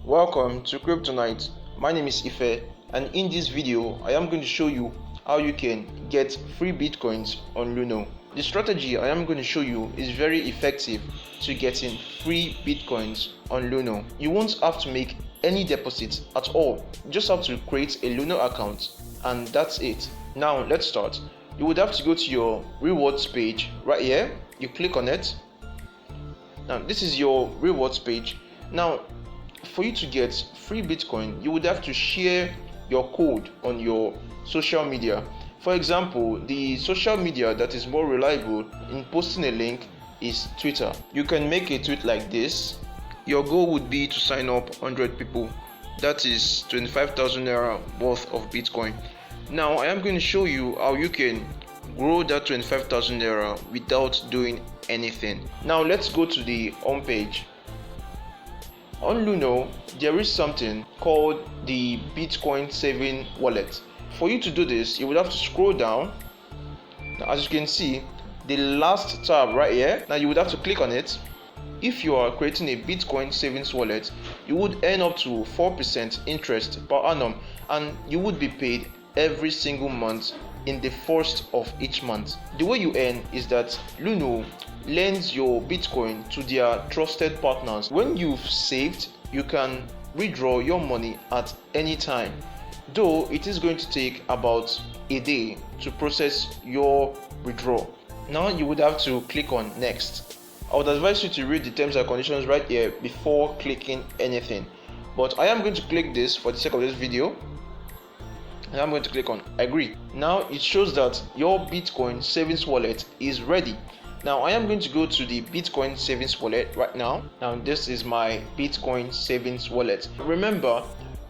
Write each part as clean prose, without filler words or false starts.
Welcome to Kryptonite. My name is Ife, and in this video I am going to show you how you can get free bitcoins on Luno. The strategy I am going to show you is very effective to getting free bitcoins on Luno. You won't have to make any deposit at all. You just have to create a Luno account and that's it. Now let's start. You would have to go to your rewards page right here. You click on it. Now this is your rewards page. Now for you to get free bitcoin, you would have to share your code on your social media. For example, the social media that is more reliable in posting a link is Twitter. You can make a tweet like this. Your goal would be to sign up 100 people. That is 25,000 naira worth of bitcoin. Now I am going to show you how you can grow that 25,000 naira without doing anything. Now let's go to the home page. On Luno, there is something called the Bitcoin saving wallet. For you to do this, you would have to scroll down. Now, as you can see, the last tab right here, now you would have to click on it. If you are creating a Bitcoin savings wallet, you would earn up to 4% interest per annum, and you would be paid every single month in the first of each month. The way you earn is that Luno lends your Bitcoin to their trusted partners. When you've saved, you can withdraw your money at any time, though it is going to take about a day to process your withdrawal. Now you would have to click on next. I would advise you to read the terms and conditions right here before clicking anything, but I am going to click this for the sake of this video, and I'm going to click on agree. Now it shows that your Bitcoin savings wallet is ready. Now I am going to go to the Bitcoin savings wallet right now. Now this is my Bitcoin savings wallet. Remember,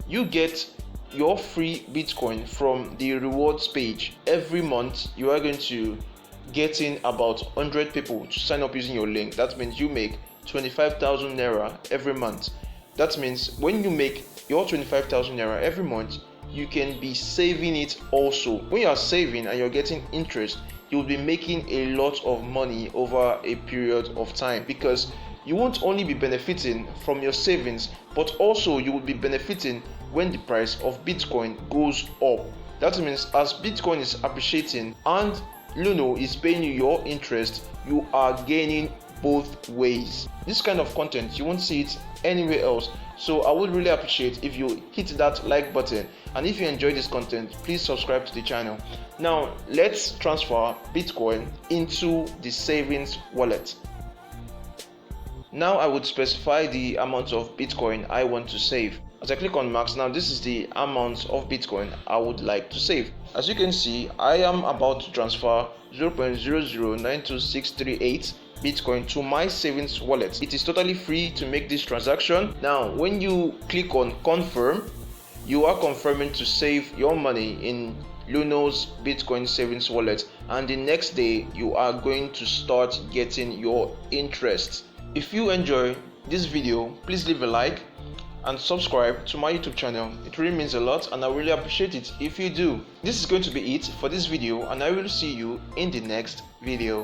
you get your free Bitcoin from the rewards page. Every month you are going to get in about 100 people to sign up using your link. That means you make 25,000 naira every month. That means when you make your 25,000 naira every month, you can be saving it also. When you are saving and you're getting interest, you will be making a lot of money over a period of time, because you won't only be benefiting from your savings, but also you will be benefiting when the price of Bitcoin goes up. That means as Bitcoin is appreciating and Luno is paying you your interest, you are gaining both ways. This kind of content, you won't see it anywhere else. So I would really appreciate if you hit that like button, and if you enjoy this content, please subscribe to the channel. Now let's transfer Bitcoin into the savings wallet. Now I would specify the amount of Bitcoin I want to save. As I click on max, now this is the amount of Bitcoin I would like to save. As you can see, I am about to transfer 0.0092638 Bitcoin to my savings wallet. It is totally free to make this transaction. Now when you click on confirm, you are confirming to save your money in Luno's Bitcoin savings wallet, and the next day you are going to start getting your interest. If you enjoy this video, please leave a like and subscribe to my YouTube channel. It really means a lot, and I really appreciate it if you do. This is going to be it for this video, and I will see you in the next video.